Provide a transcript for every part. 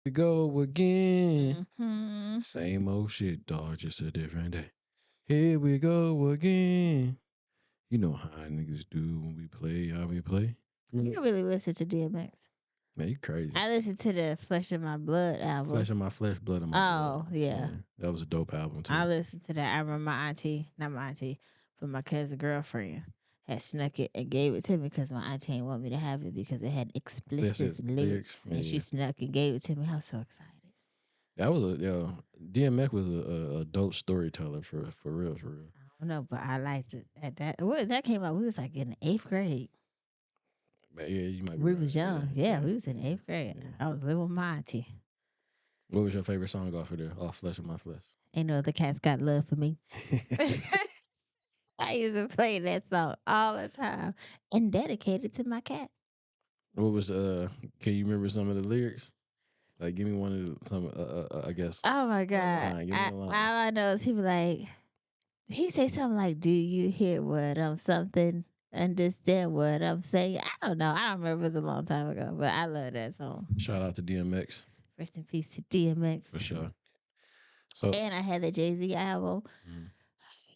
We go again. Hmm. Same old shit, dog. Just a different day. Here we go again. You know how niggas do when we play, how we play. I Man, really listen to DMX. you crazy. I listened to the Flesh of My Blood album. Flesh of my flesh, blood of my blood. Oh, yeah. Yeah, that was a dope album I too. listened to that. I remember my auntie, not my auntie, but my cousin girlfriend had snuck it and gave it to me because my auntie didn't want me to have it because it had This explicit is lyrics. lyrics. And she Yeah, snuck and gave it to me. I was so excited. that was a DMX was a dope storyteller for real, for real. I don't know, but I liked it at that. What that came out, we was like in the 8th grade. But yeah, you might be We right. was Yeah, young. Yeah, yeah, we was in yeah, 8th grade. yeah. I was living with my auntie. What was your favorite song off of there? Off Flesh of My Flesh. Ain't no other cats got love for me. I used to play that song all the time and dedicate it to my cat. What was Can you remember some of the lyrics? Like, give me one of some. I guess Oh my God. line. Give me I a line. all I know is he was like he say something like, "Do you hear what I'm something? Understand what I'm saying?" I don't know. I don't remember. It was a long time ago, but I love that song. Shout out to DMX Rest in peace to DMX. for sure. So, And I had the Jay-Z album. mm,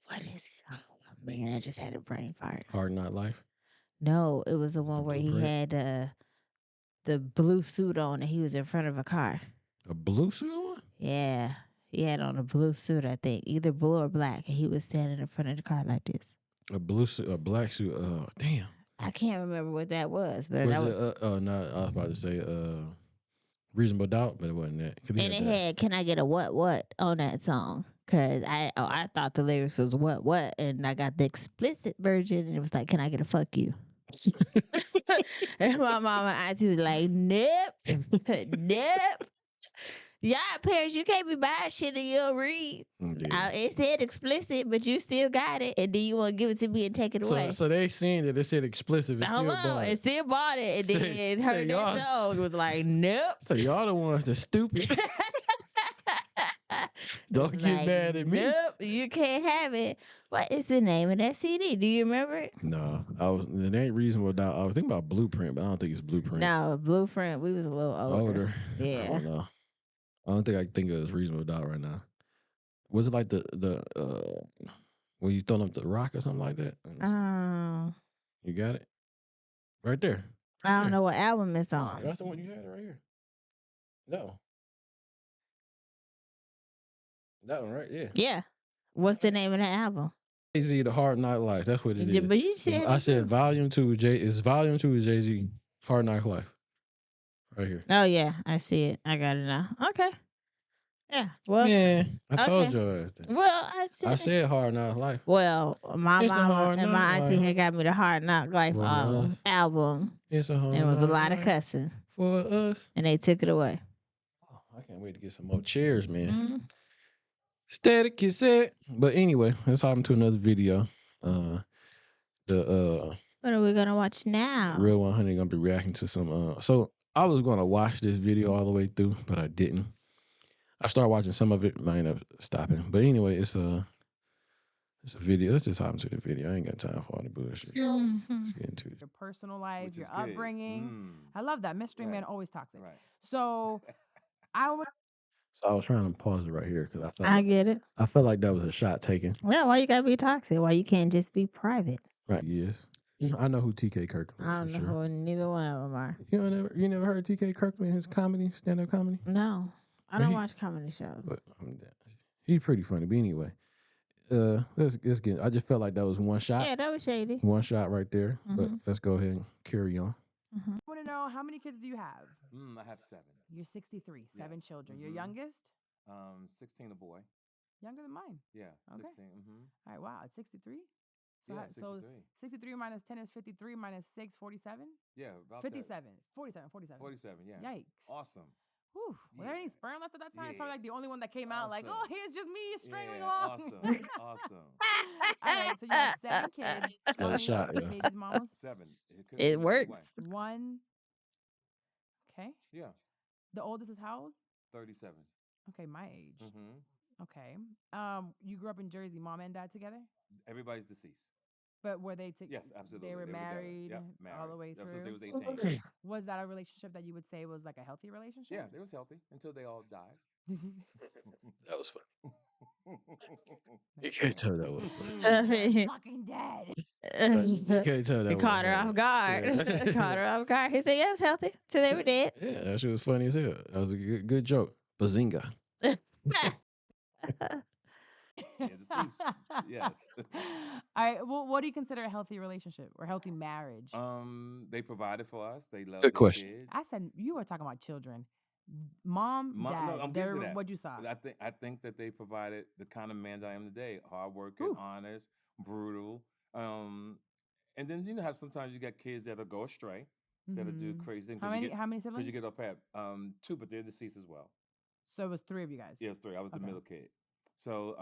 What is it? Oh man, I just had a brain fart. Hard Not Life, No, it was the a one where he blueprint, had the blue suit on and he was in front of a car. a blue suit on. Yeah. He had on a blue suit, I think, either blue or black, and he was standing in front of the car like this. A blue suit, a black suit. Damn. I can't remember what that was, but Was that it? was, No. I was about to say Reasonable Doubt, but it wasn't that. Cause he and had it that. had "Can I get a what" on that song. Cause I thought the lyrics was what, and I got the explicit version, and it was like, "Can I get a fuck you?" And my mama auntie was like, "Nope, nope." Y'all parents, you can't be buying shit that you don't read. Yeah. It said explicit, but you still got it, and then you want to give it to me and take it So away. so they seen that it said explicit, but still Hello, bought and it. still bought it, and then Say heard that y'all. song. It was like, nope. So y'all the ones that stupid. Don't get Like, mad at me. nope, you can't have it. What is the name of that CD? Do you remember it? No, it ain't Reasonable Doubt. I was thinking about Blueprint, but I don't think it's Blueprint. No, Blueprint. We was a little older. I Yeah. don't know. I don't think I can think of it as Reasonable Doubt right now. Was it like the when you throwing up the rock or something like that? Um, You got it right there. I don't know what album it's Oh, on. that's the one you had right here. No, that one right. Yeah. Yeah. What's the name of the album? Jay-Z, The Hard Knock Life. That's what it Yeah, is. but you said I it said too. Volume 2. It's Volume 2 of Jay-Z, Hard Knock Life. Right here. Oh yeah, I see it. I got it now. Okay. Yeah. Well. Yeah, I told Okay. you that. Well, I said Hard Knock Life. Well, my It's a mama hard and knock my auntie life had got me the Hard Knock Life for us. album, It's a and it hard was a knock lot of life cussing, for us. and they took it away. Oh, I can't wait to get some more chairs, man. Mhm. Static cassette. But anyway, let's hop into another video. The What are we gonna watch now? Real 100 gonna be reacting to some. So I was gonna watch this video all the way through, but I didn't. I started watching some of it, might end up stopping. But anyway, it's a video. Let's just hop into the video. I ain't got time for all the bullshit. Let's get into it. Your personal life, Which your is good. upbringing. I love that. Mystery Man Right. always toxic. Right. So I would So I was trying to pause it right here because I get it. I felt like that was a shot taken. Well, why you gotta be toxic? Why you can't just be private? Right? Yes. I know who TK Kirkland I is don't for know sure. who neither one of them are. You never heard TK Kirkland, his comedy, stand up comedy? No, I Well, don't watch comedy shows. But he's pretty funny. But anyway, let's get. I just felt like that was one shot. Yeah, that was shady. One shot right there. But Mhm. let's go ahead and carry on. want to know, how many kids do you have? I have 7. You're 63, 7 Yes. children. Your Mhm. youngest? 16 a boy. Younger than mine. Yeah. Okay. 16. All right, wow, it's 63. So, Yeah, so 63. 63 minus 10 is 53 minus 6, 47? Yeah, about 57. 47, 47. 47, yeah. Yikes. Awesome. Whew. Were there any Yeah. sperm left at that time? It's probably Yeah. like the only one that came out like, Awesome. oh, here's just me strangling Yeah, along. awesome. Awesome. All right, so you have 7 kids. How Another many shot, yeah. babies, mamas? 7. could've It been either way. works. 1. Okay. Yeah. The oldest is how old? 37. Okay, my age. Mm-hmm. Okay. You grew up in Jersey, mom and dad together? Everybody's deceased. But were they together? Yes, absolutely. They were They were together. married Yep, all the married. way Ever since they through. was 18. Was that a relationship that you would say was like a healthy relationship? Yeah, they was healthy until they all died. That was funny. You can't tell that was funny. They're fucking dead. You can't tell that It was caught her funny. off guard. Yeah. Caught her off guard. He said, "Yeah, it was healthy till they were dead." Yeah, that shit was funny as hell. That was a good joke. Bazinga. Yeah, deceased. Yes. All right. Well, what do you consider a healthy relationship or healthy marriage? They provided for us. They loved Good their question. kids. I said you were talking about children. Mom, dad. No, I'm getting to that. What you saw. I think that they provided the kind of man that I am today. Hardworking, Ooh. honest, brutal. And then how sometimes you got kids that'll go astray, that'll do Mhm. crazy things. How many Because siblings? you get off path. 2, but they're deceased as well. So it was 3 of you guys. Yeah, it was 3. I was the Okay. middle kid. So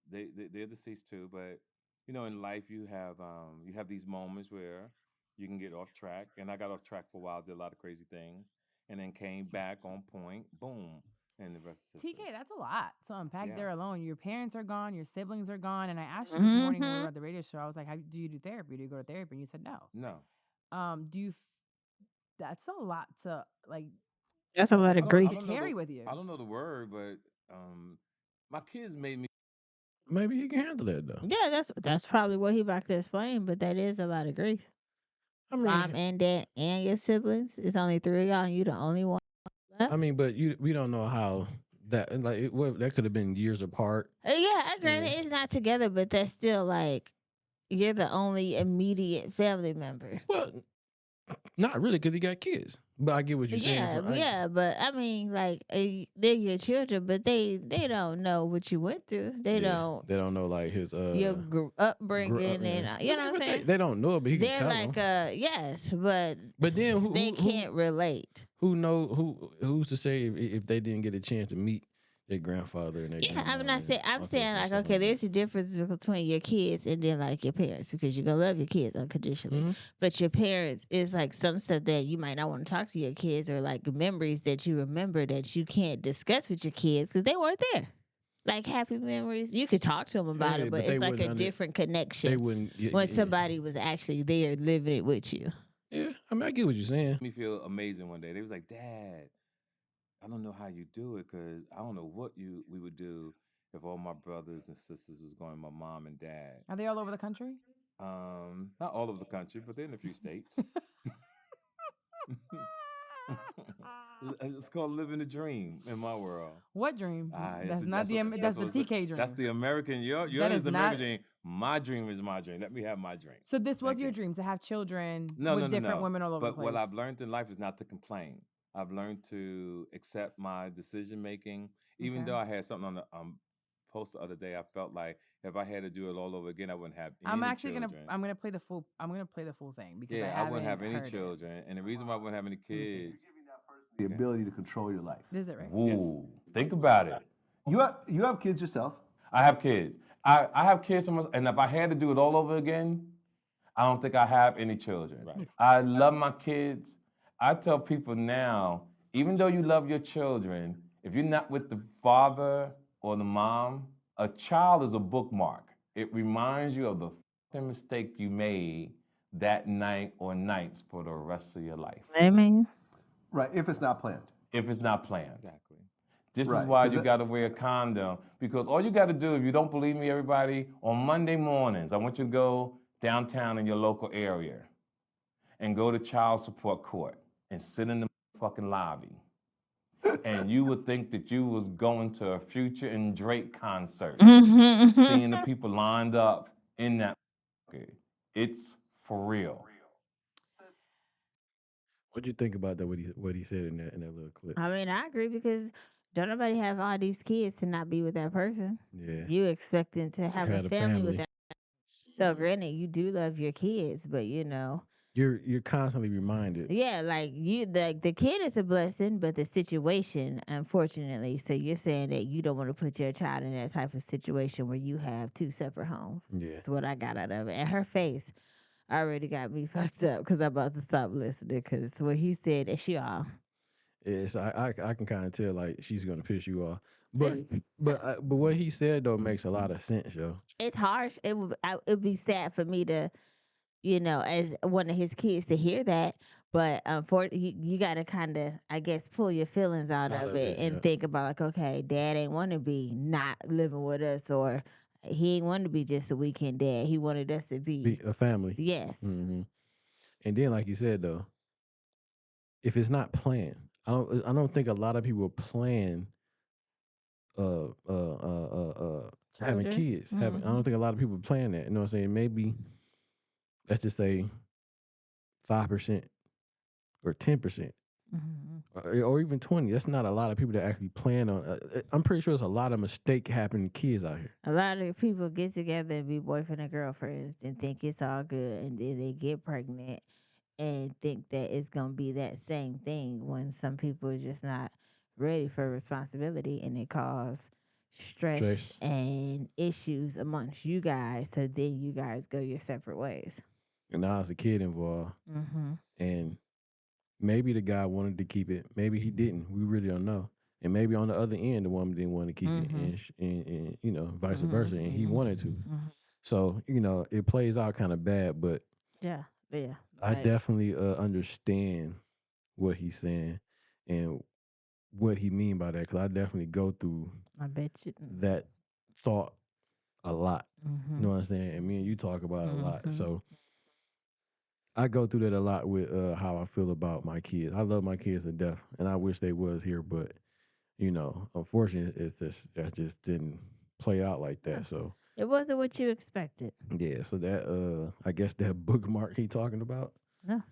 they're deceased too. But in life you have these moments where you can get off track. And I got off track for a while, did a lot of crazy things, and then came back on point. Boom, and the rest is history. TK, that's a lot to unpack Yeah. there alone. Your parents are gone, your siblings are gone, and I asked you this morning when we were at the radio show. I was like, "How do you do therapy? Do you go to therapy?" And you said no. No. Do you? That's a lot to like. That's a lot of grief. To carry with you. I don't know the word, but my kids made me. Maybe he can handle that though. Yeah, that's probably what he about to explain, but that is a lot of grief. I mean, Mom and dad and your siblings. It's only 3 of y'all, and you the only one left. I mean, but we don't know how that that could have been years apart. Yeah, I granted it's not together, but that's still like you're the only immediate family member. Well, not really, because he got kids. But I get what you're saying. Yeah, but I mean, like they're your children, but they don't know what you went through. They don't know like his your upbringing and you know what I'm saying. They don't know it, but he They're can tell like them. yes, but then they can't relate. Who's to say if they didn't get a chance to meet their grandfather and their I'm saying like okay, there's a difference between your kids and then like your parents because you're gonna love your kids unconditionally. Mhm. But your parents is like some stuff that you might not want to talk to your kids or like memories that you remember that you can't discuss with your kids because they weren't there. Like happy memories, you could talk to them about it, but it's like a different connection. They wouldn't when somebody was actually there living it with you. Yeah, I mean I get what you're saying. Me feel amazing one day. They was like, "Dad, I don't know how you do it because I don't know what we would do if all my brothers and sisters was going, my mom and dad." Are they all over the country? Not all over the country, but they're in a few states. It's called living the dream in my world. What dream? That's that's the TK dream. That's the American. Yours is the American dream. My dream is my dream. Let me have my dream. So this was your dream to have children No, with different women all over the But place. what I've learned in life is not to complain. I've learned to accept my decision making, even though I had something on the post the other day. I felt like if I had to do it all over again, I wouldn't have any children. I'm gonna play the full thing because I wouldn't have any children. And the reason why I wouldn't have any kids, the ability to control your life. Is it right? Ooh, think about it. You have kids yourself. I have kids. I have kids for myself, and if I had to do it all over again, I don't think I have any children. Right. I love my kids. I tell people now, even though you love your children, if you're not with the father or the mom, a child is a bookmark. It reminds you of the fucking mistake you made that night or nights for the rest of your life. Amen. Right, if it's not planned. If it's not planned. Exactly. This is why you got to wear a condom, because all you got to do, if you don't believe me, everybody, on Monday mornings, I want you to go downtown in your local area and go to child support court and sit in the fucking lobby. And you would think that you was going to a Future and Drake concert, seeing the people lined up in that. It's for real. What'd you think about that? What he said in that little clip? I mean, I agree because don't nobody have all these kids to not be with that person. Yeah. You expecting to have a family with that. So granted, you do love your kids, but you know. You're constantly reminded. Yeah, like the kid is a blessing, but the situation, unfortunately. So you're saying that you don't want to put your child in that type of situation where you have 2 separate homes. Yeah. That's what I got out of it. And her face already got me fucked up because I'm about to stop listening because what he said, that she all. It's I can kind of tell like she's gonna piss you off. But what he said though makes a lot of sense, yo. It's harsh. It'd be sad for me to, as one of his kids to hear that. But unfortunately, you got to kind of, I guess, pull your feelings out of it and think about like, okay, dad ain't want to be not living with us, or he ain't want to be just a weekend dad. He wanted us to Be a family. Yes. And then, like you said though, if it's not planned, I don't think a lot of people plan having kids. I don't think a lot of people plan that. You know what I'm saying? Maybe let's just say 5% or 10%. Or even 20. That's not a lot of people that actually plan on. I'm pretty sure there's a lot of mistake happening kids out here. A lot of people get together and be boyfriend and girlfriends and think it's all good, and then they get pregnant and think that it's gonna be that same thing when some people are just not ready for responsibility, and it causes stress and issues amongst you guys. So then you guys go your separate ways. And now there's a kid involved, and maybe the guy wanted to keep it. Maybe he didn't. We really don't know. And maybe on the other end, the woman didn't want to keep it, and vice versa, and he wanted to. So it plays out kind of bad. But yeah, I definitely understand what he's saying and what he mean by that, because I definitely go through. I bet you that thought a lot. You know what I'm saying? And me and you talk about it a lot. So I go through that a lot with how I feel about my kids. I love my kids to death, and I wish they was here, but unfortunately, that just didn't play out like that. So it wasn't what you expected. Yeah. So that I guess that bookmark he talking about. No,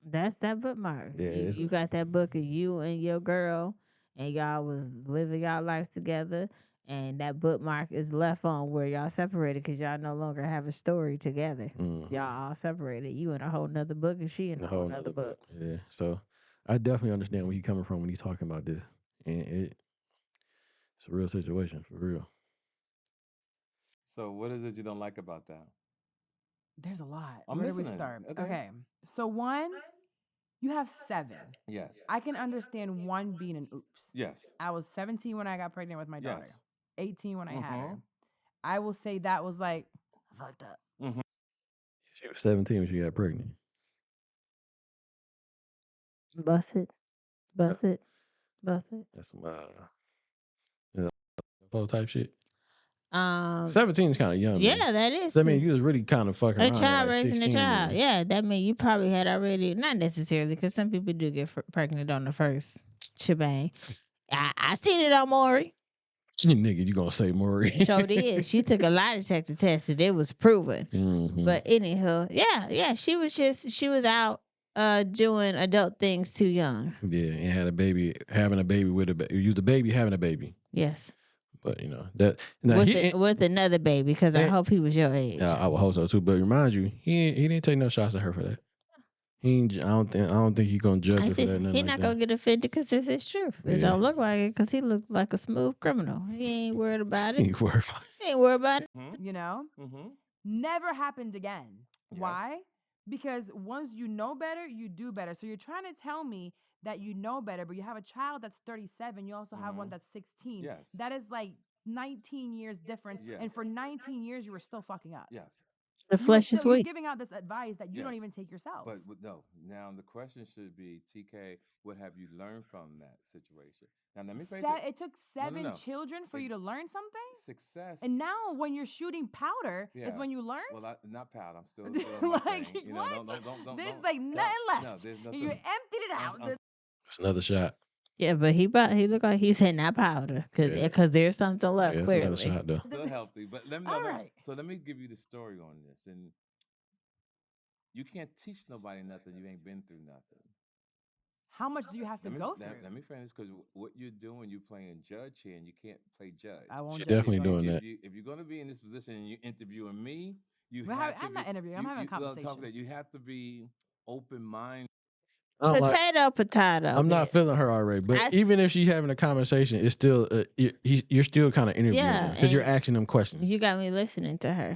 that's that bookmark. Yeah, you got that book of you and your girl, and y'all was living y'all lives together. And that bookmark is left on where y'all separated because y'all no longer have a story together. Y'all all separated. You in a whole nother book and she in a whole nother book. Yeah. So I definitely understand where he's coming from when he's talking about this. And it's a real situation, for real. So what is it you don't like about that? There's a lot. I'm Where do we listening. start? Okay. Okay. So 1, you have 7. Yes. I can understand 1 being an oops. Yes. I was 17 when I got pregnant with my daughter. Yes. 18 when I had her. I will say that was like fucked up. She was 17 when she got pregnant. Bust it. That's some type shit. 17 is kind of young. Yeah, man. that is. So, I mean, you was really kind of fucking around. A child raising a 16, child. man. Yeah, that means you probably had already, not necessarily, because some people do get pregnant on the first shebang. I seen it on Maury. Nigga, you gonna say Maury? So did. She took a lie detector test and it was proven. But anyhow, yeah, she was out doing adult things too young. Yeah, and had a baby, having a baby with used a baby having a baby. Yes. But that with another baby, because I hope he was your age. I would hope so too. But remind you, he didn't take no shots at her for that. I don't think he's gonna judge her for that. He's not gonna get offended because it's his truth. It don't look like it because he looked like a smooth criminal. He ain't worried about it. He ain't worried about it. You know, never happened again. Yes. Why? Because once you know better, you do better. So you're trying to tell me that you know better, but you have a child that's 37. You also have one that's 16. Yes. That is like 19 years difference. Yes. And for 19 years, you were still fucking up. Yeah. The flesh is weak. You're giving out this advice that you don't even take yourself. But no. Now the question should be, TK, what have you learned from that situation? Now let me say it took 7 children for you to learn something. Success. And now when you're shooting powder is when you learn. Well, not powder. I'm still like what? There's like nothing left. No, there's nothing. You emptied it out. That's another shot. Yeah, but he looked like he's hitting that powder because there's something left. Yeah, clearly, another shot though. Still healthy, but let me give you the story on this. And you can't teach nobody nothing you ain't been through nothing. How much do you have to go through? Let me finish, because what you're doing, you're playing judge here, and you can't play judge. I won't. She's definitely doing that. If you're going to be in this position and you're interviewing me, I'm not interviewing. I'm having a conversation. You have to be open-minded. Potato. I'm not feeling her already, but even if she's having a conversation, it's still you're still kind of interviewing her because you're asking them questions. You got me listening to her.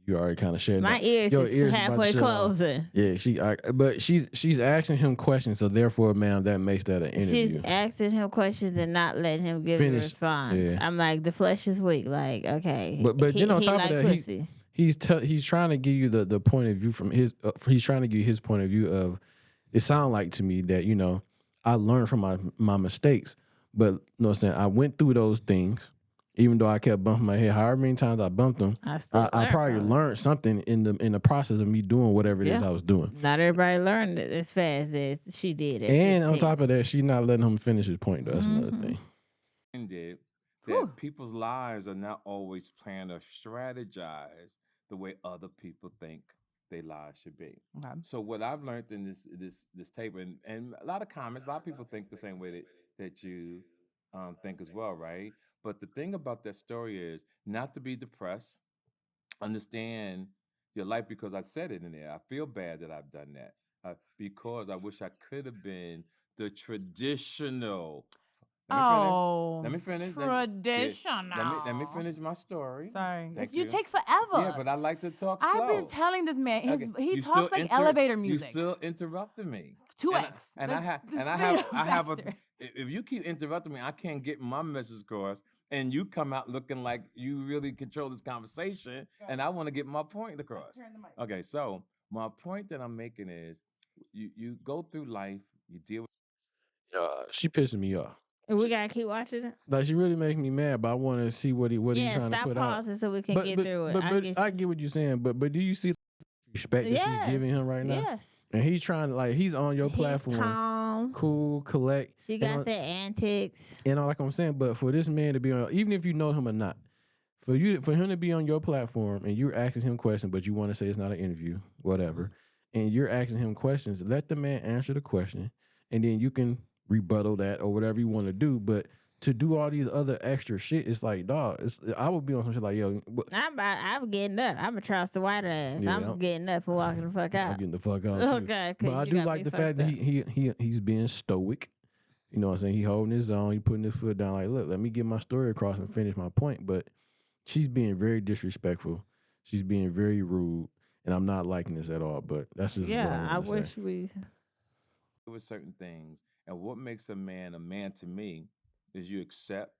You already kind of shared My that. ears Your is ears about to halfway shut off. closing. Yeah, but she's asking him questions, so therefore, ma'am, that makes that an interview. She's asking him questions and not letting him give the Finish. response. Yeah. I'm like, the flesh is weak. Like, okay, But then on he top like of that, pussy. he's trying to give you the point of view from his. He's trying to give you his point of view of. It sounds like to me that I learned from my mistakes, but you know what I'm saying, I went through those things, even though I kept bumping my head. However many times I bumped them, I probably learned something in the process of me doing whatever it is I was doing. Not everybody learned it as fast as she did. At And 16. on top of that, she's not letting him finish his point. That's another thing. Did that people's lives are not always planned or strategized the way other people think their lives should be. Okay. So what I've learned in this tape, and a lot of comments, a lot of people think the same way that you think as well, right? But the thing about that story is not to be depressed, understand your life, because I said it in there. I feel bad that I've done that because I wish I could have been the traditional. Let me finish. Traditional. Let me finish my story. Sorry. Thank You take forever. Yeah, but I like to talk slow. I've been telling this man, he You talks still like elevator music. You still interrupted me. 2x. And I have faster. if you keep interrupting me, I can't get my message across. And you come out looking like you really control this conversation, and I want to get my point across. Okay, so my point that I'm making is, you go through life, you deal with. She pissing me off. We gotta keep watching it. Like, she really making me mad, but I want to see what he's trying to put out. Stop pausing so we can get through it. I get what you're saying, but do you see the respect that she's giving him right now? Yes. And he's trying to, like, he's on your platform. Calm. Cool, collect. She got the antics. And all like I'm saying, but for this man to be on, even if you know him or not, for him to be on your platform and you're asking him questions, but you want to say it's not an interview, whatever, and you're asking him questions, let the man answer the question, and then you can rebuttal that or whatever you want to do. But to do all these other extra shit, it's like, dog, I would be on some shit like, yo. I'm getting up. I'm a Charleston White ass. Yeah, I'm getting up and walking the fuck out. I'm getting the fuck out too. Okay, but I do like the fact that he's being stoic. You know what I'm saying? He holding his own. He putting his foot down. Like, look, let me get my story across and finish my point. But she's being very disrespectful. She's being very rude, and I'm not liking this at all. But that's just what I wish we. With certain things, and what makes a man to me is you accept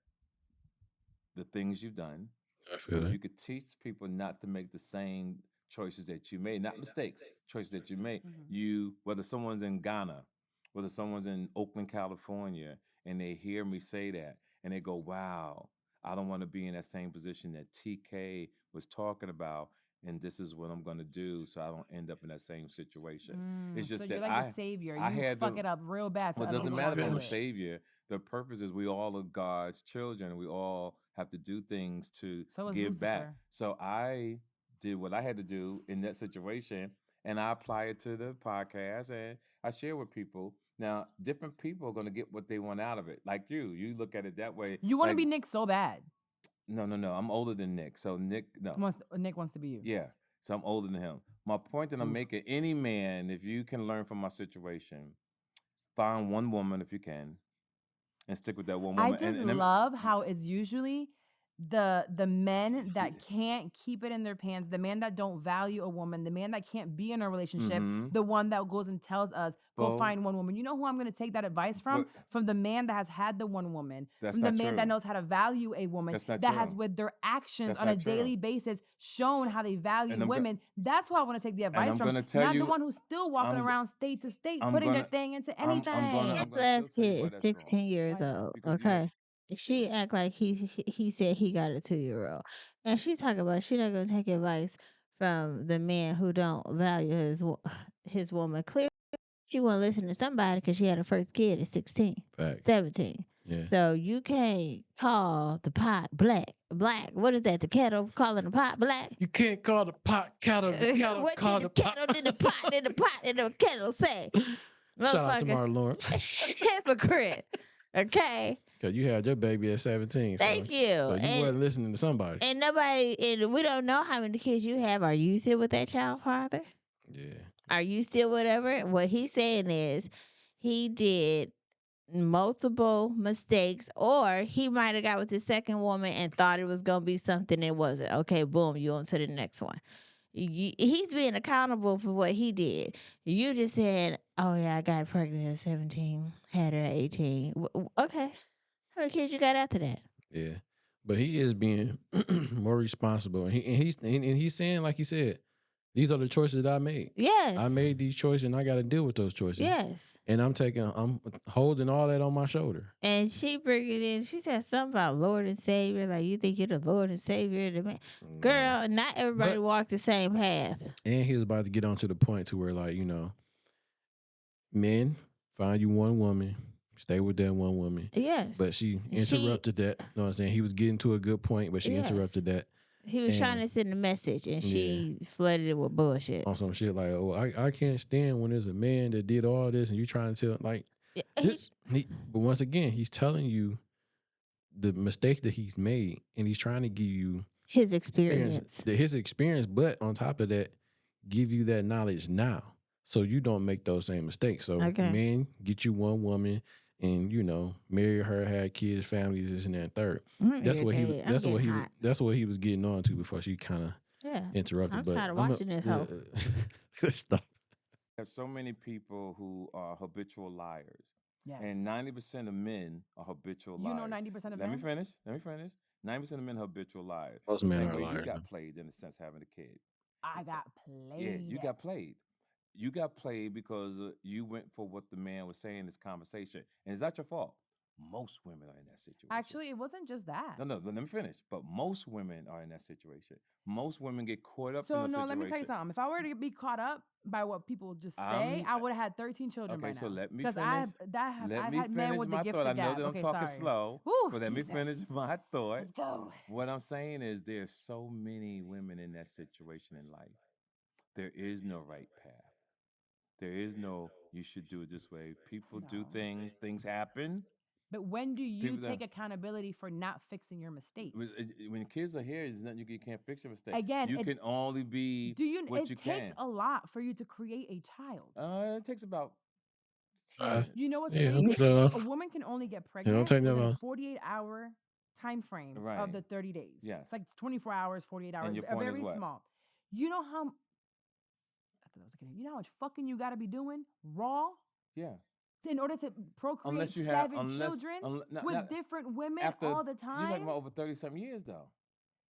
the things you've done. I feel that. You could teach people not to make the same choices that you made, not mistakes, choices that you made. Whether someone's in Ghana, whether someone's in Oakland, California, and they hear me say that, and they go, wow, I don't want to be in that same position that TK was talking about, and this is what I'm going to do so I don't end up in that same situation. It's just so that you're like the savior. You fuck it up real bad. Well, it doesn't matter if I'm a savior. The purpose is we all are God's children. We all have to do things to give back. So I did what I had to do in that situation, and I apply it to the podcast, and I share with people. Now, different people are going to get what they want out of it. Like you look at it that way. You want to be Nick so bad. No. I'm older than Nick. So Nick wants to be you. Yeah. So I'm older than him. My point that I'm making, any man, if you can learn from my situation, find one woman if you can, and stick with that one woman. I just love how it's usually the men that can't keep it in their pants, the man that don't value a woman, the man that can't be in a relationship, the one that goes and tells us, go find one woman. You know who I'm going to take that advice from? From the man that has had the one woman. From the man that knows how to value a woman, that has with their actions on a daily basis shown how they value women. That's who I want to take the advice from. Not the one who's still walking around state to state, putting their thing into anything. This last kid is 16 years old. Okay. She act like he said he got a 2-year-old, and she talk about she not gonna take advice from the man who don't value his woman. Clearly, she won't listen to somebody because she had her first kid at 16, 17. Yeah. So you can't call the pot black. What is that? The kettle calling the pot black? You can't call the pot kettle. The kettle what call did the kettle? Did the pot? Did the pot? Did the kettle say? Shout out to Martin Lawrence. Hypocrite. Okay. Because you had your baby at 17. Thank you. So you wasn't listening to somebody. And we don't know how many kids you have. Are you still with that child father? Yeah. Are you still whatever? What he's saying is he did multiple mistakes, or he might have got with the second woman and thought it was going to be something it wasn't. Okay, boom, you on to the next one. He's being accountable for what he did. You just said, "Oh yeah, I got pregnant at 17, had her at 18." Okay, how many kids you got after that? Yeah, but he is being more responsible, and he's saying, like he said, these are the choices that I made. Yes. I made these choices, and I got to deal with those choices. Yes. And I'm holding all that on my shoulder. And she bring it in. She said something about Lord and Savior. Like, you think you're the Lord and Savior of the man. No. Girl, not everybody But- walk the same path. And he was about to get on to the point to where, like, men, find you one woman, stay with that one woman. Yes. But she interrupted that. You know what I'm saying? He was getting to a good point, but she Yes. interrupted that. He was trying to send a message, and she flooded it with bullshit. On some shit like, oh, I can't stand when there's a man that did all this, and you trying to tell, like, but once again, he's telling you the mistake that he's made, and he's trying to give you his experience. His experience, but on top of that, give you that knowledge now, so you don't make those same mistakes. So, men, get you one woman, and marry her, have kids, families, this and that, third. That's what he was getting on to before she kind of interrupted. I'm tired of watching this hoe. Stop. There's so many people who are habitual liars. Yes. And 90% of men are habitual liars. You know 90% of men? men? Let me finish. 90% of men are habitual liars. Most men are liars. You got played in a sense having a kid. I got played. Yeah, you got played. You got played because you went for what the man was saying in this conversation. And is that your fault? Most women are in that situation. Actually, it wasn't just that. No, let me finish. But most women are in that situation. Most women get caught up in the situation. So, no, let me tell you something. If I were to be caught up by what people just say, I would have had 13 children by now. Okay, so let me finish. Because I've had men with the gift thought. of gab. I know that I'm talking slow, but let me finish my thought. Let's go. What I'm saying is there's so many women in that situation in life. There is no right path. There is no, you should do it this way. People do things happen. But when do you take accountability for not fixing your mistakes? When kids are here, it's not, you can't fix your mistakes. Again, you can only be what you can. It takes a lot for you to create a child. It takes about you know what's crazy? A woman can only get pregnant within a 48-hour time frame of the 30 days. Yes. It's like 24 hours, 48 hours. And your point very is what? small. You know how you know how much fucking you gotta be doing raw? Yeah. In order to procreate 7 children with different women all the time. You're talking about over 30-something years, though.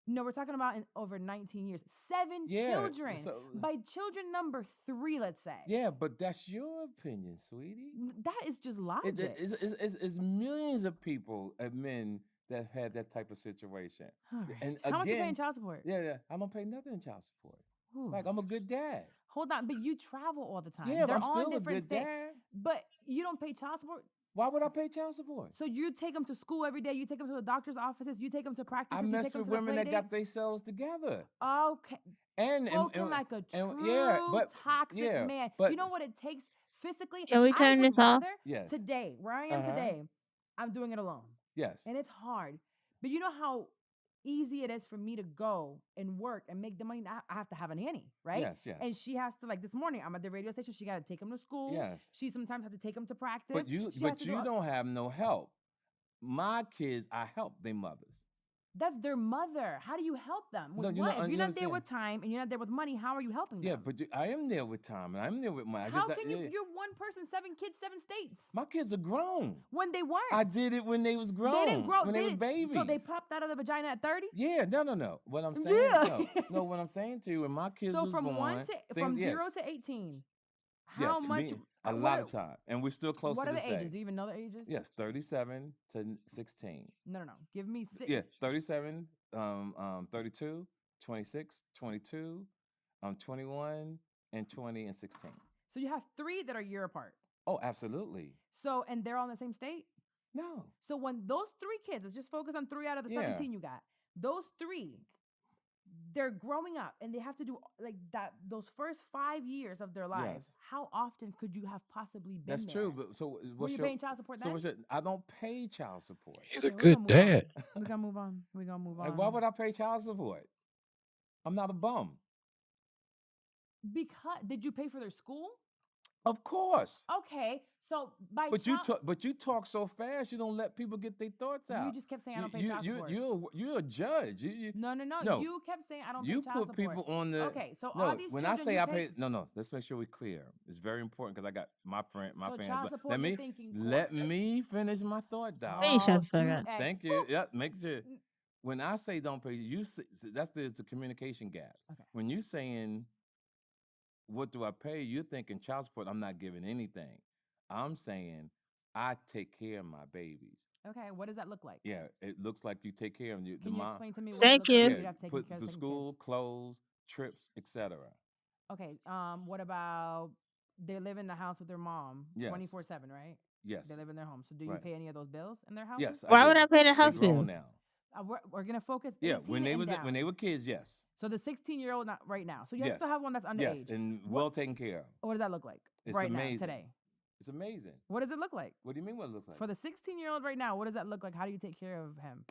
No, we're talking about over 19 years. 7 children. By children number 3, let's say. Yeah, but that's your opinion, sweetie. That is just logic. It's millions of people, men, that had that type of situation. Right. And how much are you paying child support? Yeah. I don't pay nothing in child support. Ooh. Like, I'm a good dad. Hold on, but you travel all the time. Yeah, They're but I'm still on different a good dad. But you don't pay child support? Why would I pay child support? So you take them to school every day. You take them to the doctor's offices. You take them to practices. I mess with women that got themselves together. Okay. Spoken like a true toxic man. But you know what it takes physically? Can we turn this off? Yes. Today, where I am today, I'm doing it alone. Yes. And it's hard. But you know how easy it is for me to go and work and make the money. I have to have a nanny, right? Yes. And she has to, like this morning, I'm at the radio station. She got to take him to school. Yes. She sometimes has to take him to practice. But you don't have no help. My kids, I help their mothers. That's their mother. How do you help them? With what? If you're not there with time and you're not there with money, how are you helping them? Yeah, but I am there with time and I'm there with money. How can you? You're one person, 7 kids, 7 states. My kids are grown. When they weren't. I did it when they was grown. They didn't grow. When they was babies. So they popped out of the vagina at 30? Yeah, no. What I'm saying, no. What I'm saying to you, when my kids was born, from 0 to 18. How much? A lot of time, and we're still close to this day. What are the ages? Do you even know the ages? Yes, 37 to 16. No. Give me 6. Yeah, 37, 32, 26, 22, 21, and 20 and 16. So you have 3 that are a year apart. Oh, absolutely. So, and they're all in the same state? No. So when those 3 kids, let's just focus on 3 out of the 17 you got. Those 3, they're growing up and they have to do like that those first 5 years of their lives. Yes. How often could you have possibly been That's there? true, but so were you paying child support then? So I don't pay child support. He's a good dad. We're gonna move on. Like, why would I pay child support? I'm not a bum. Because did you pay for their school? Of course. Okay, so by But child, you talk so fast, you don't let people get their thoughts out. you just kept saying I don't pay child support. You're a judge. No. No. You kept saying I don't You pay child put support. people on the Okay, so no. all these When children I say you I pay. pay, no. Let's make sure we're clear. It's very important because I got my So fans. child support, Let you're me thinking let me finish my thought, dog. Please shut the fuck two up. X. Thank you. Yeah, make sure. When I say don't pay, that's the communication gap. Okay. When you saying what do I pay, you're thinking child support. I'm not giving anything. I'm saying I take care of my babies. Okay, what does that look like? Yeah, it looks like you take care of them. Can you explain to me what Thank it looks like you. for Yeah, you to have taken put care of the taking school, kids? clothes, trips, etc. Okay, what about they live in the house with their mom Yes. 24/7, right? Yes. They live in their home. So do you Right. pay any of those bills in their houses? Yes. Why would do. I pay the They house grown bills? now. We're gonna focus. Yeah, 18 when they and down. when they were kids, yes. So the 16-year-old not right now. So you Yes. still have one that's underage. Yes, and well taken care of. What does that look like It's right amazing. now today? It's amazing. What does it look like? What do you mean what it looks like? For the 16-year-old right now, what does that look like? How do you take care of him?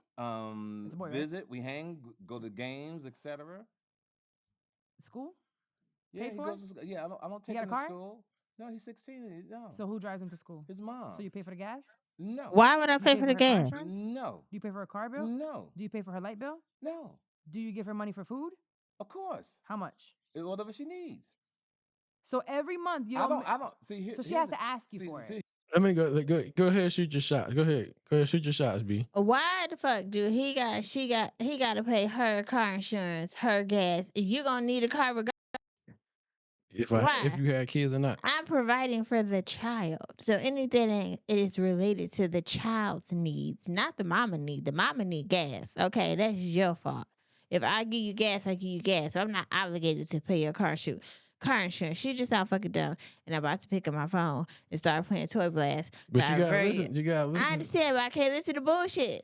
It's a boy, right? Visit, we hang, go to games, etc. School? Yeah, Paid he for? goes to school. Yeah, I don't take got a him to car? school. No, he's 16. No. So who drives him to school? His mom. So you pay for the gas? No. Why would I You pay for the her car gas? insurance? No. Do you pay for her car bill? No. Do you pay for her light bill? No. Do you give her money for food? Of course. How much? Whatever she needs. So every month you don't. I don't see here. So she has to ask you for it. Let me go ahead, shoot your shots. Go ahead, shoot your shots, B. Why the fuck do he got to pay her car insurance, her gas? You gonna need a car regardless. If Why? you had kids or not. I'm providing for the child. So anything it is related to the child's needs, not the mama need. The mama need gas. Okay, that's your fault. If I give you gas, I give you gas. But I'm not obligated to pay your car insurance. She just out fucking dumb. And I'm about to pick up my phone and start playing Toy Blast. But So you gotta I listen. You gotta listen. I understand, but I can't listen to bullshit.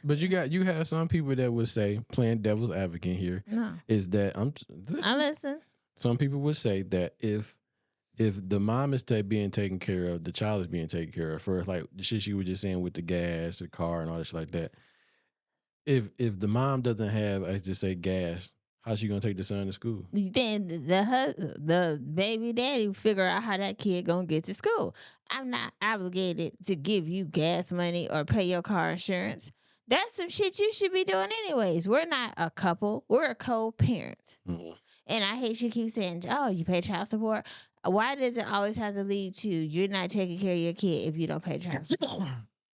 But you have some people that would say, playing devil's advocate here, No. is that I listen. Some people would say that if the mom is being taken care of, the child is being taken care of. For like the shit you were just saying with the gas, the car, and all this shit like that. If the mom doesn't have, I just say gas, how's she gonna take the son to school? Then the baby daddy figure out how that kid gonna get to school. I'm not obligated to give you gas money or pay your car insurance. That's some shit you should be doing anyways. We're not a couple. We're a co-parent. Mm-hmm. And I hate she keeps saying, "Oh, you pay child support." Why does it always have to lead to you're not taking care of your kid if you don't pay child support?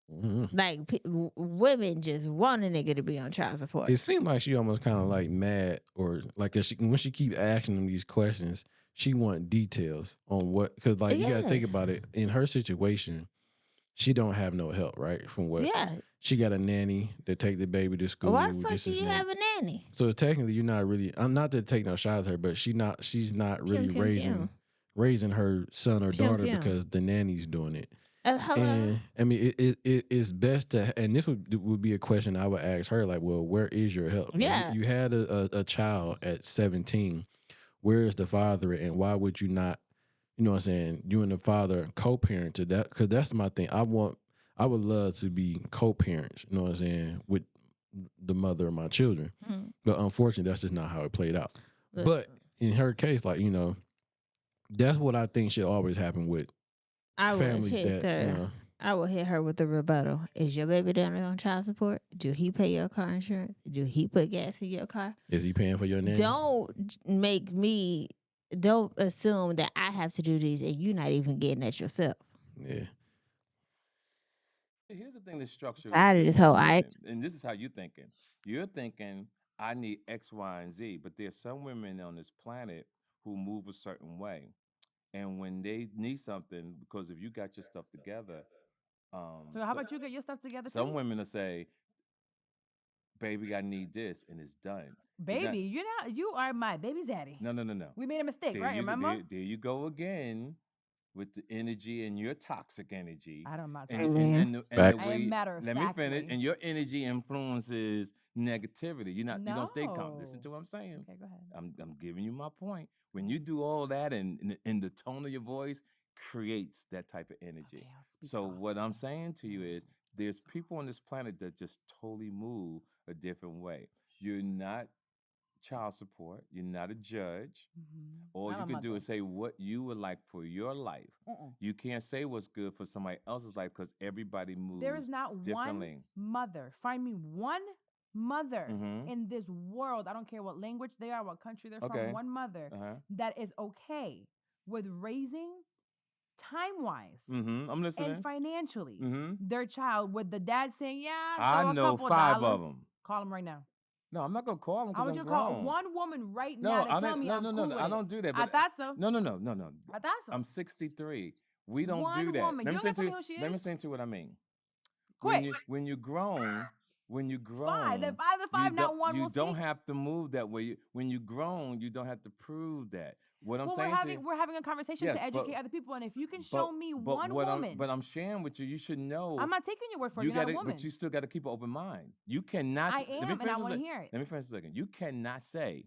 Mm-hmm. Like women just want a nigga to be on child support. It seemed like she almost kind of like mad, or like when she keep asking them these questions, she want details on what, because like you got to think Yes. about it. In her situation, she don't have no help, right? From what she got a nanny that take the baby to school. Why the fuck This do is you nanny. have a nanny? So technically, you're not really. I'm not to take no shots at her, but she's not really raising her son or daughter because the nanny's doing it. Hello. And I mean, it's best to, and this would be a question I would ask her, like, well, where is your help? Like, Yeah. you had a child at 17. Where is the father, and why would you not? You know what I'm saying? You and the father co-parent to that, because that's my thing. I would love to be co-parents. You know what I'm saying, with the mother of my children. Mm-hmm. But unfortunately, that's just not how it played out. But in her case, like, that's what I think should always happen with families that. I will hit her with the rebuttal. Is your baby down there on child support? Do he pay your car insurance? Do he put gas in your car? Is he paying for your nanny? Don't assume that I have to do these and you're not even getting that yourself. Yeah. Here's the thing that's structured. Tired of this whole and this is how you're thinking. You're thinking, I need X, Y, and Z, but there's some women on this planet who move a certain way. And when they need something, because if you got your stuff together, so how about you get your stuff together? Some women will say, "Baby, I need this," and it's done. Baby, you are my baby's daddy. No. We made a mistake, right? Remember? There you go again with the energy and your toxic energy. I'm not toxic. And the way, I am matter of let me finish. And your energy influences negativity. You don't stay calm. Listen to what I'm saying. Okay, go ahead. I'm giving you my point. When you do all that, and the tone of your voice creates that type of energy. Okay, I'll speak so softly. what I'm saying to you is, there's people on this planet that just totally move a different way. You're not child support. You're not a judge. Mhm. All I'm you a can do mother. is say what you would like for your life. You can't say what's good for somebody else's life because everybody moves There is not differently. one mother. Find me one mother Mhm. in this world. I don't care what language they are, what country they're Okay. from. One mother Uh-huh. that is okay with raising time-wise I'm listening. and financially Mhm. their child with the dad saying, "Yeah, I throw a know couple 5 of dollars." them. Call him right now. No, I'm not gonna call them I because want I'm you to call grown. one woman right No, now to I tell don't. me No, I'm no, cool no. with I it. don't do that. I But thought so. no. I thought so. I'm 63. We don't One do that. woman. Let You me don't say gotta tell to me you. who she Let me is. say to you what I mean. Quick. When you grown, Five. Then 5 to 5, not one you will don't speak. have to move that way. When you grown, you don't have to prove that. What I'm Well, saying to you, we're having a conversation yes, to educate other people, and if you can but show me one woman, I'm sharing with you. You should know. I'm not taking your word for it. You You're not a gotta, woman. but you still got to keep an open mind. You cannot. I Let me am, and finish I a want to second. hear it. Let me finish a second. You cannot say,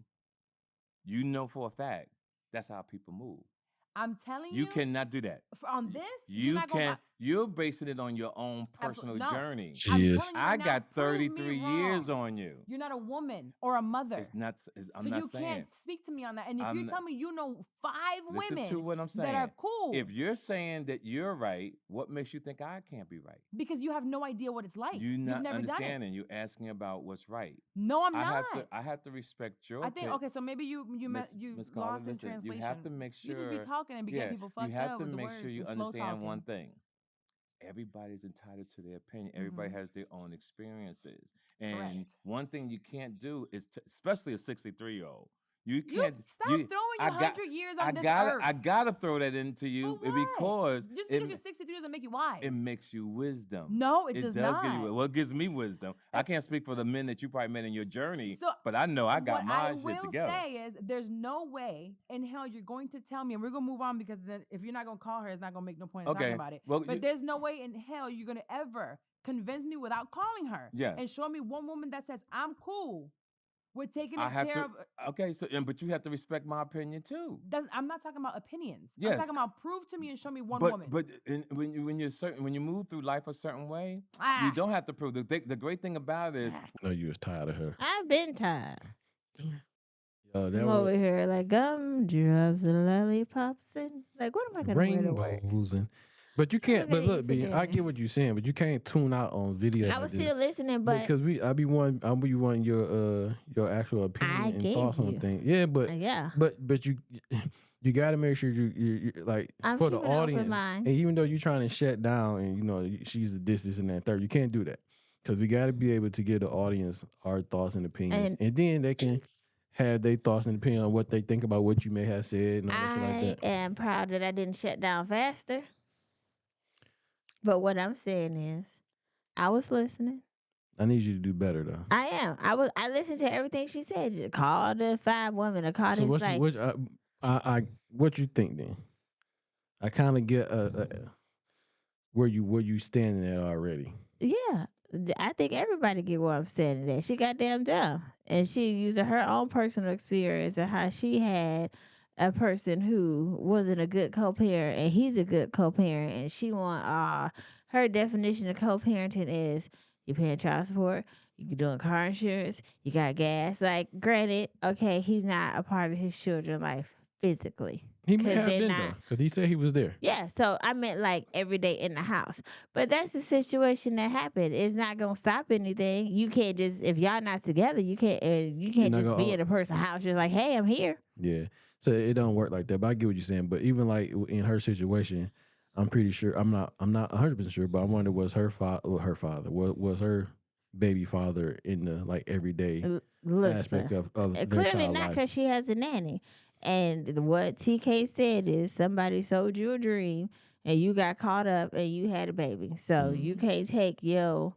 you know for a fact, that's how people move. I'm telling You cannot do that. on this, you're You not gonna. You're basing it on your own Absolutely personal no. journey. She I'm is. telling you I right now. got prove me 33 years wrong. on you. You're not a woman or a mother. It's not. I'm so not you saying. can't speak to me on that. And if I'm you not- tell me you know 5 Listen women to what I'm saying. that are cool, If you're saying that you're right, what makes you think I can't be right? because you have no idea what it's like. You're You've not never done it. understanding. You're asking about what's right. No, I'm not. I have to respect your I think opinion. okay, so maybe you Miss Carter, lost in listen, translation. you have to make sure. You just be talking and be getting people fucked you have up to with the make words sure you and slow understand talking. one thing. Everybody's entitled to their opinion. Everybody has their own experiences. And Correct. one thing you can't do is, especially a 63-year-old, you You can't stop throwing your 100 years on this earth. I gotta throw that into you For what? because Just because you're 63 doesn't make you wise. it makes you wisdom. No, it does does give not. you. Well, it gives me wisdom. I can't speak for the men that you probably met in your journey, So, but I know I got my shit What I together. will say is there's no way in hell you're going to tell me, and we're going to move on because then if you're not going to call her, it's not going to make no point in talking about it. Well, but there's no way in hell you're going to ever convince me without calling her. Yes. And show me one woman that says, I'm cool with taking I have care to. of. Okay, so but you have to respect my opinion too. I'm not talking about opinions. Yes. I'm talking about prove to me and show me one woman. But when you move through life a certain way, you don't have to prove. The great thing about it is, I know you was tired of her. I've been tired. That I'm over here like gumdrops and lollipops and like, what am I gonna wear to work? rainbows and. But you What am I can't. But gonna look, eat for B, I dinner? get what you're saying, but you can't tune out on videos. I was still listening, but because I'll be wanting your actual opinion I and gave thoughts on you. things. Yeah, but yeah, but you you got to make sure you like I'm for the keeping an open audience. mind. And even though you're trying to shut down and she's a this and that third, you can't do that because we got to be able to give the audience our thoughts and opinions, and then they can have their thoughts and opinion on what they think about what you may have said and all that shit like I that. am proud that I didn't shut down faster. But what I'm saying is, I was listening. I need you to do better though. I am. I listened to everything she said. Just call the 5 women or call So this like. what you think then? I kind of get where you standing at already. Yeah, I think everybody get what I'm saying today. She goddamn dumb, and she using her own personal experience and how she had a person who wasn't a good co-parent, and he's a good co-parent, and she want her definition of co-parenting is you paying child support, you doing car insurance, you got gas. Like, granted, okay, he's not a part of his children's life physically. He may 'Cause have they're been not- though, because he said he was there. Yeah, so I meant like every day in the house. But that's the situation that happened. It's not gonna stop anything. You can't just if y'all not together, you can't not just gonna- be in a person's house just like, hey, I'm here. Yeah, so it don't work like that. But I get what you're saying. But even like in her situation, I'm pretty sure I'm not 100% sure, but I wonder was her father was her baby father in the like everyday aspect Listen, of their clearly child not life. because she has a nanny. And what TK said is somebody sold you a dream and you got caught up and you had a baby. So you can't take your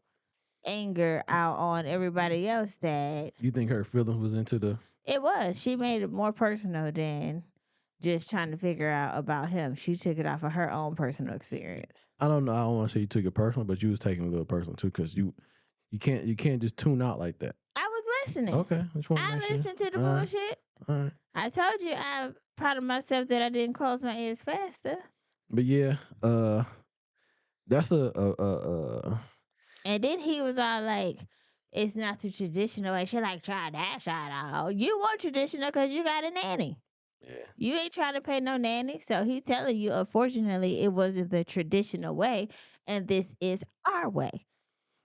anger out on everybody else that You think her feelings was into the? it was. She made it more personal than just trying to figure out about him. She took it off of her own personal experience. I don't know. I don't want to say you took it personal, but you was taking it a little personal too, because you can't just tune out like that. I was listening. Okay, I listened to the bullshit. All right. I told you I'm proud of myself that I didn't close my ears faster. But yeah, that's a And then he was all like, it's not the traditional way. She like, try that shit out. You want traditional because you got a nanny. Yeah. You ain't trying to pay no nanny. So he telling you, unfortunately, it wasn't the traditional way, and this is our way.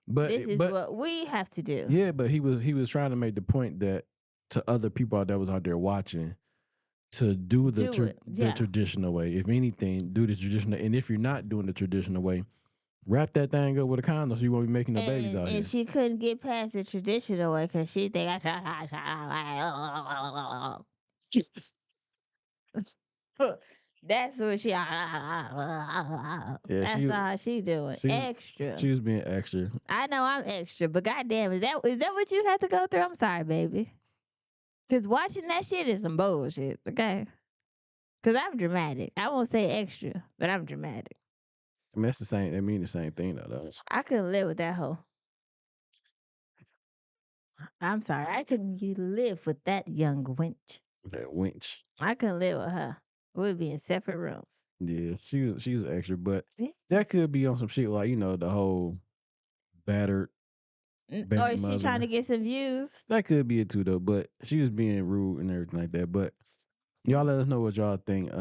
This is what we have to do. Yeah, but he was trying to make the point that to other people that was out there watching to do the traditional way. If anything, do the traditional. And if you're not doing the traditional way, wrap that thing up with a condom so you won't be making no babies out here. And she couldn't get past the traditional way because she think that's what she. That's all she doing. Extra. She was being extra. I know I'm extra, but goddamn, is that what you have to go through? I'm sorry, baby. Because watching that shit is some bullshit. Okay. Because I'm dramatic. I won't say extra, but I'm dramatic. I mean, that's the same. They mean the same thing, though. I couldn't live with that hoe. I'm sorry. I couldn't live with that young wench. That wench. I couldn't live with her. We'd be in separate rooms. Yeah, she was extra, but that could be on some shit like, you know, the whole battered. Or is she trying to get some views? That could be it too, though. But she was being rude and everything like that. But y'all let us know what y'all think.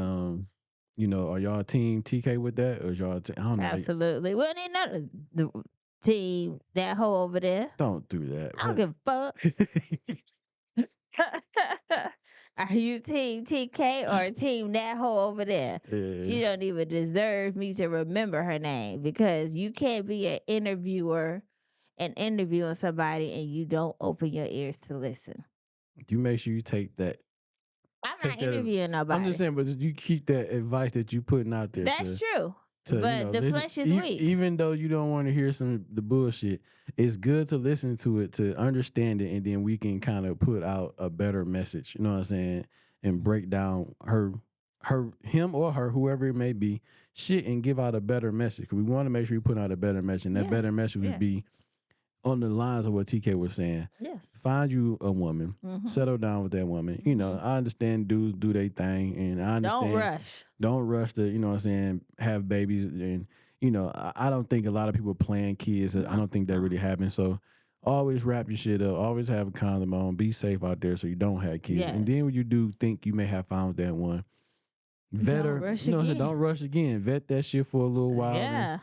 You know, are y'all team TK with that, or y'all? I don't know. Absolutely. We don't need none the team that hoe over there. Don't do that. I don't give a fuck. Are you team TK or team that hoe over there? Yeah. She don't even deserve me to remember her name, because you can't be an interviewer and interviewing somebody and you don't open your ears to listen. You make sure you take that. I'm not interviewing nobody. I'm just saying, but you keep that advice that you putting out there. That's true. But the flesh is weak. Even though you don't want to hear the bullshit, it's good to listen to it, to understand it, and then we can kind of put out a better message. You know what I'm saying? And break down him or her, whoever it may be, shit, and give out a better message. 'Cause we want to make sure we put out a better message, and that better message would be on the lines of what TK was saying. Yes. Find you a woman, settle down with that woman. You know, I understand dudes do their thing, and I understand. Don't rush to, you know what I'm saying, have babies. And, you know, I don't think a lot of people plan kids. I don't think that really happens. So always wrap your shit up. Always have a condom on. Be safe out there so you don't have kids. Yes. And then when you do think you may have found that one, vet her. You know what I'm saying? Don't rush again. Vet that shit for a little while. Yeah.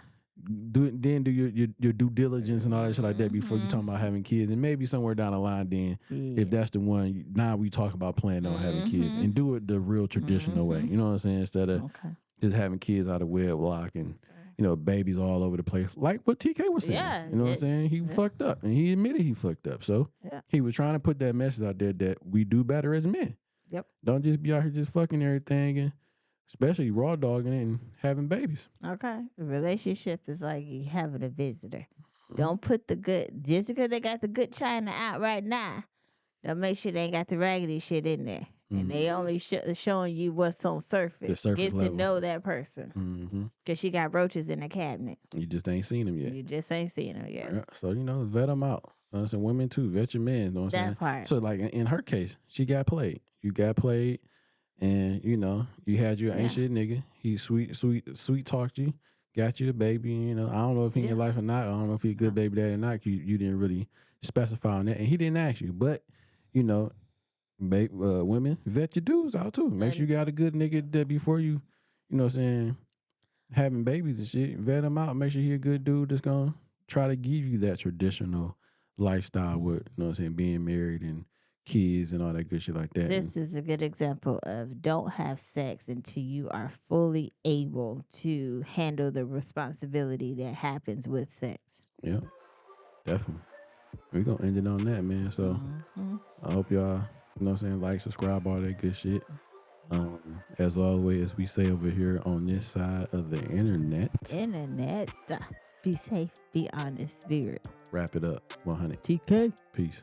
Do your due diligence and all that shit like that before you talking about having kids, and maybe somewhere down the line, then if that's the one, now we talk about planning on having kids, and do it the real traditional way. You know what I'm saying? Instead of just having kids out of wedlock and, you know, babies all over the place, like what TK was saying. Yeah, you know what I'm saying? He fucked up, and he admitted he fucked up. So he was trying to put that message out there that we do better as men. Yep. Don't just be out here just fucking everything and especially raw dogging it and having babies. Okay. The relationship is like having a visitor. Don't put the good, just because they got the good china out right now, don't make sure they ain't got the raggedy shit in there. And they only showing you what's on surface. The surface Get level. to know that person. Because she got roaches in the cabinet. You just ain't seen them yet. You just ain't seen them yet. Yeah, so, you know, vet them out. You know what I'm saying? Women too, vet your men. You know what I'm saying? Part. So, like, in her case, she got played. You got played. And, you know, you had your ain't shit nigga. He sweet talked you, got you a baby. You know, I don't know if he in your life or not. I don't know if he a good baby daddy or not. You didn't really specify on that. And he didn't ask you. But, you know, women, vet your dudes out too. Make sure you got a good nigga that before you know what I'm saying, having babies and shit, vet him out. Make sure he a good dude that's going to try to give you that traditional lifestyle with, you know what I'm saying, being married and kids and all that good shit like that. This is a good example of don't have sex until you are fully able to handle the responsibility that happens with sex. Yeah, definitely. We're going to end it on that, man. So I hope y'all, you know what I'm saying, like, subscribe, all that good shit. As always, as we say over here on this side of the internet. Be safe, be honest, be real. Wrap it up. 100. TK. Peace.